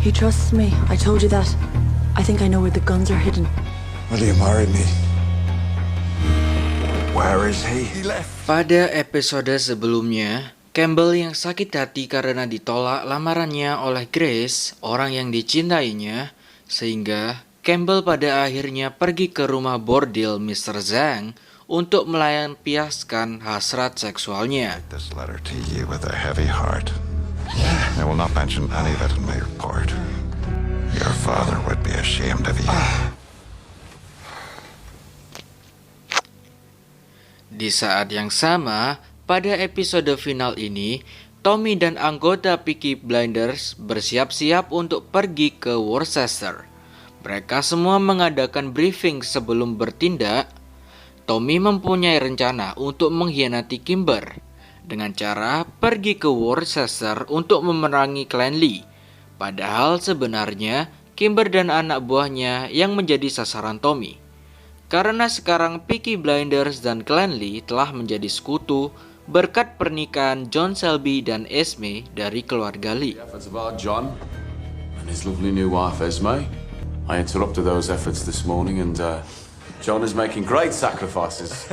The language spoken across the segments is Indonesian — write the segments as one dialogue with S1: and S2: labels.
S1: He trusts me. I told you that. I think I know where the guns are hidden.
S2: Will you marry me? Where is he? He left.
S3: Pada episode sebelumnya, Campbell yang sakit hati karena ditolak lamarannya oleh Grace, orang yang dicintainya, sehingga Campbell pada akhirnya pergi ke rumah bordil Mr. Zhang untuk melampiaskan hasrat seksualnya.
S2: This letter to you with a heavy heart. I will not mention any of it in my report. Your father would be ashamed of you.
S3: Di saat yang sama, pada episode final ini, Tommy dan anggota Peaky Blinders bersiap-siap untuk pergi ke Worcester. Mereka semua mengadakan briefing sebelum bertindak. Tommy mempunyai rencana untuk mengkhianati Kimber dengan cara pergi ke Worcester untuk memerangi Clan Lee. Padahal sebenarnya Kimber dan anak buahnya yang menjadi sasaran Tommy. Karena sekarang Peaky Blinders dan Clan Lee telah menjadi sekutu berkat pernikahan John Shelby dan Esme dari keluarga Lee.
S4: Efforts of our John and his lovely new wife Esme. I interrupted those efforts this morning and John is making great sacrifices.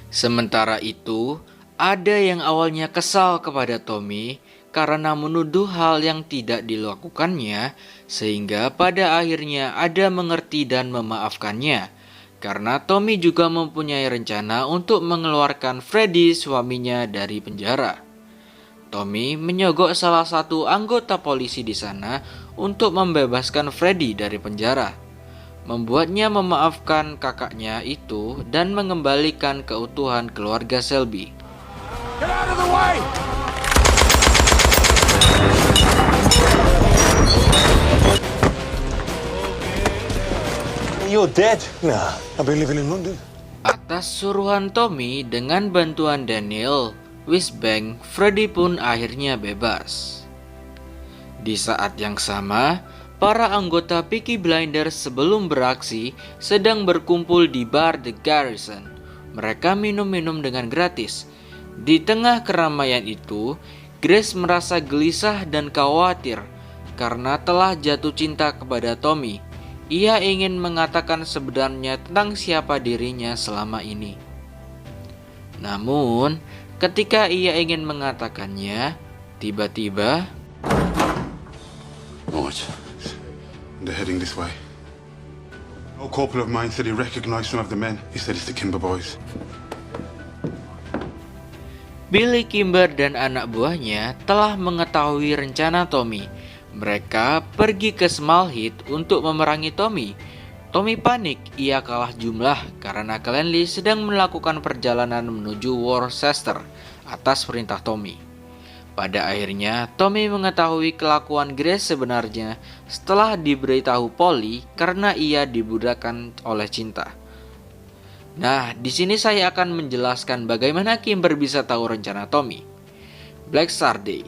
S3: Sementara itu, ada yang awalnya kesal kepada Tommy karena menuduh hal yang tidak dilakukannya, sehingga pada akhirnya ada mengerti dan memaafkannya. Karena Tommy juga mempunyai rencana untuk mengeluarkan Freddy, suaminya, dari penjara. Tommy menyogok salah satu anggota polisi di sana untuk membebaskan Freddy dari penjara, membuatnya memaafkan kakaknya itu dan mengembalikan keutuhan keluarga Shelby.
S2: Get out of the way! You're dead. Nah, I've been living in London.
S3: Atas suruhan Tommy dengan bantuan Daniel Wisbank, Freddy pun akhirnya bebas. Di saat yang sama, para anggota Peaky Blinders sebelum beraksi sedang berkumpul di bar The Garrison. Mereka minum-minum dengan gratis. Di tengah keramaian itu, Grace merasa gelisah dan khawatir karena telah jatuh cinta kepada Tommy. Ia ingin mengatakan sebenarnya tentang siapa dirinya selama ini. Namun, ketika ia ingin mengatakannya, tiba-tiba
S4: Right.
S5: They're heading this way. A corporal of mine said he recognized some of the men. He said it's the Kimber boys.
S3: Billy Kimber dan anak buahnya telah mengetahui rencana Tommy. Mereka pergi ke Smallhead untuk memerangi Tommy. Tommy panik, ia kalah jumlah karena Clan Lee sedang melakukan perjalanan menuju Worcester atas perintah Tommy. Pada akhirnya, Tommy mengetahui kelakuan Grace sebenarnya setelah diberitahu Polly karena ia dibudakkan oleh cinta. Nah, di sini saya akan menjelaskan bagaimana Kimber bisa tahu rencana Tommy. Black Star Day.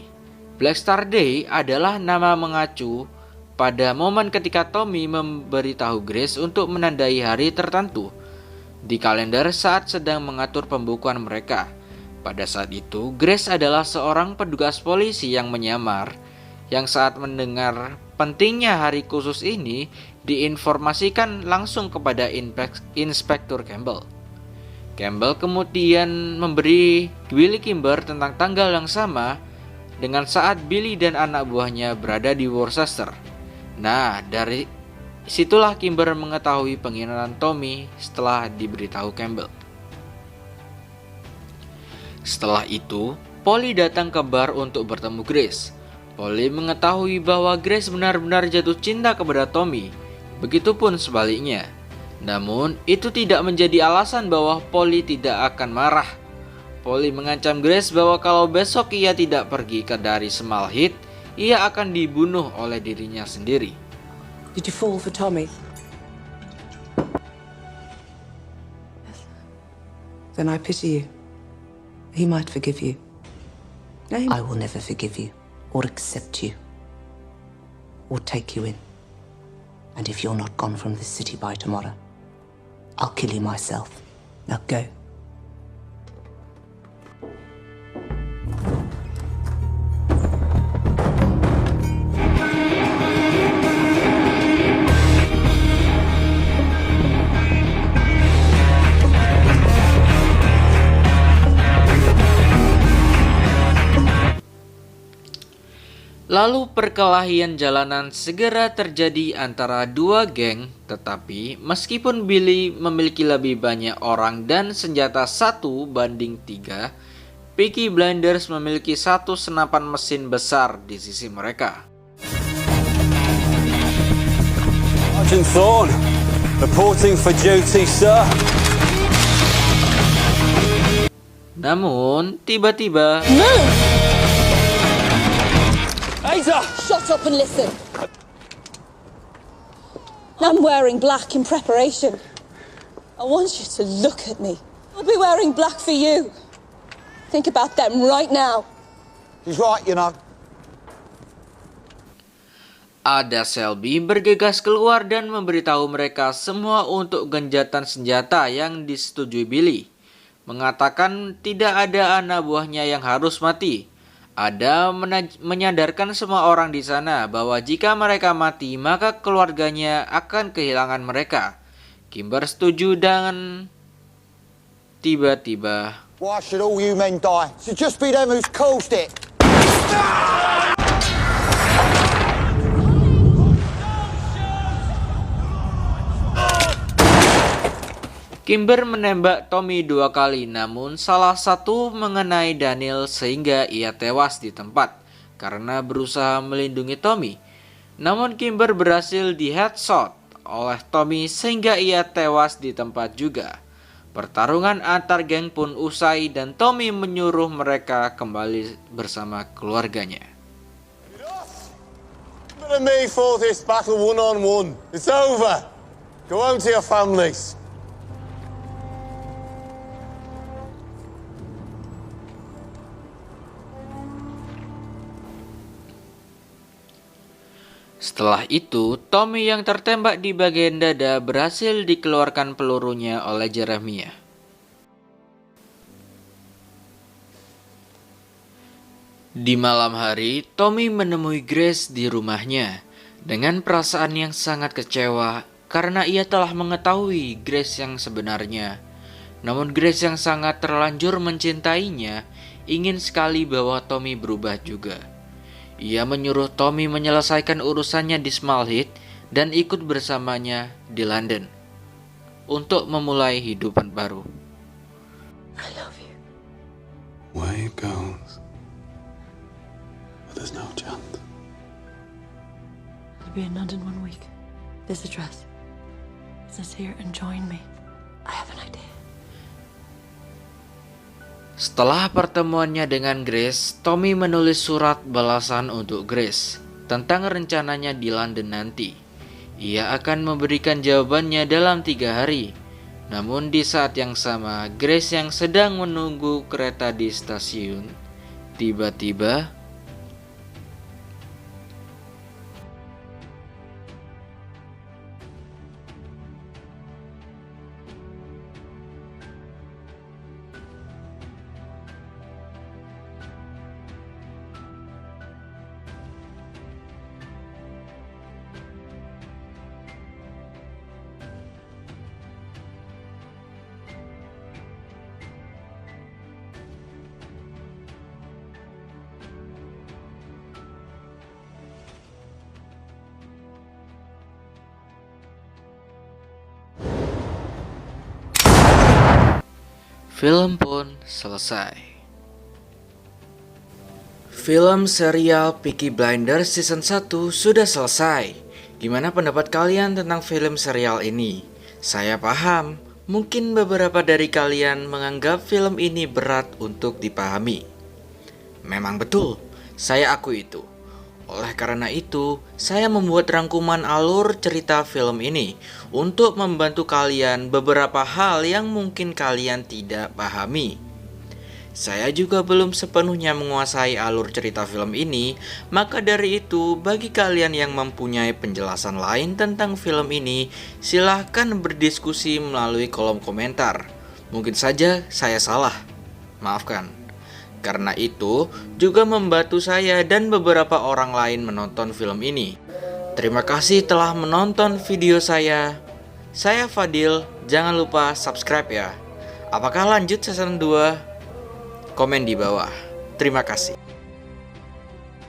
S3: Black Star Day adalah nama mengacu pada momen ketika Tommy memberitahu Grace untuk menandai hari tertentu di kalender saat sedang mengatur pembukuan mereka. Pada saat itu, Grace adalah seorang petugas polisi yang menyamar, yang saat mendengar pentingnya hari khusus ini diinformasikan langsung kepada Inspektur Campbell. Campbell kemudian memberi Billy Kimber tentang tanggal yang sama dengan saat Billy dan anak buahnya berada di Worcester. Nah, dari situlah Kimber mengetahui pengkhianatan Tommy setelah diberitahu Campbell. Setelah itu, Polly datang ke bar untuk bertemu Grace. Polly mengetahui bahwa Grace benar-benar jatuh cinta kepada Tommy. Begitupun sebaliknya. Namun, itu tidak menjadi alasan bahwa Polly tidak akan marah. Polly mengancam Grace bahwa kalau besok ia tidak pergi dari Smallhead, ia akan dibunuh oleh dirinya sendiri.
S1: Did you fall for Tommy? Then I pity you. He might forgive you. I will never forgive you, or accept you, or take you in. And if you're not gone from this city by tomorrow, I'll kill you myself. Now go.
S3: Lalu perkelahian jalanan segera terjadi antara dua geng, tetapi meskipun Billy memiliki lebih banyak orang dan senjata 1:3, Peaky Blinders memiliki satu senapan mesin besar di sisi mereka.
S6: Sergeant Thorne, reporting for duty, sir.
S3: Namun, tiba-tiba
S6: Aza!
S7: Shut up and listen. I'm wearing black in preparation. I want you to look at me. I'll be wearing black for you. Think about them right now.
S6: He's right, you know.
S3: Ada Selby bergegas keluar dan memberitahu mereka semua untuk genjatan senjata yang disetujui Billy. Mengatakan tidak ada anak buahnya yang harus mati. Ada menyadarkan semua orang di sana bahwa jika mereka mati, maka keluarganya akan kehilangan mereka. Kimber setuju dan tiba-tiba
S6: Why should all you men die? It should just be them who's caused it.
S3: Kimber menembak Tommy 2 kali, namun salah satu mengenai Daniel sehingga ia tewas di tempat karena berusaha melindungi Tommy. Namun Kimber berhasil di headshot oleh Tommy sehingga ia tewas di tempat juga. Pertarungan antar geng pun usai dan Tommy menyuruh mereka kembali bersama keluarganya.
S6: But me for this battle one-on-one. It's over. Go home to your families.
S3: Setelah itu, Tommy yang tertembak di bagian dada berhasil dikeluarkan pelurunya oleh Jeremiah. Di malam hari, Tommy menemui Grace di rumahnya dengan perasaan yang sangat kecewa karena ia telah mengetahui Grace yang sebenarnya. Namun Grace yang sangat terlanjur mencintainya ingin sekali bahwa Tommy berubah juga. Ia menyuruh Tommy menyelesaikan urusannya di Smallhead dan ikut bersamanya di London untuk memulai hidupan baru.
S7: I love you.
S4: Way it goes. But there's no chance.
S7: I'll be in London 1 week. This address. Visit here and join me. I have an idea.
S3: Setelah pertemuannya dengan Grace, Tommy menulis surat balasan untuk Grace tentang rencananya di London nanti. Ia akan memberikan jawabannya dalam 3 hari. Namun di saat yang sama, Grace yang sedang menunggu kereta di stasiun, tiba-tiba film pun selesai. Film serial Peaky Blinders Season 1 sudah selesai. Gimana pendapat kalian tentang film serial ini? Saya paham, mungkin beberapa dari kalian menganggap film ini berat untuk dipahami. Memang betul, saya akui itu. Oleh karena itu, saya membuat rangkuman alur cerita film ini untuk membantu kalian beberapa hal yang mungkin kalian tidak pahami. Saya juga belum sepenuhnya menguasai alur cerita film ini, maka dari itu bagi kalian yang mempunyai penjelasan lain tentang film ini, silahkan berdiskusi melalui kolom komentar. Mungkin saja saya salah, maafkan. Karena itu juga membantu saya dan beberapa orang lain menonton film ini. Terima kasih telah menonton video saya. Saya Fadil, jangan lupa subscribe ya. Apakah lanjut season 2? Komen di bawah. Terima kasih.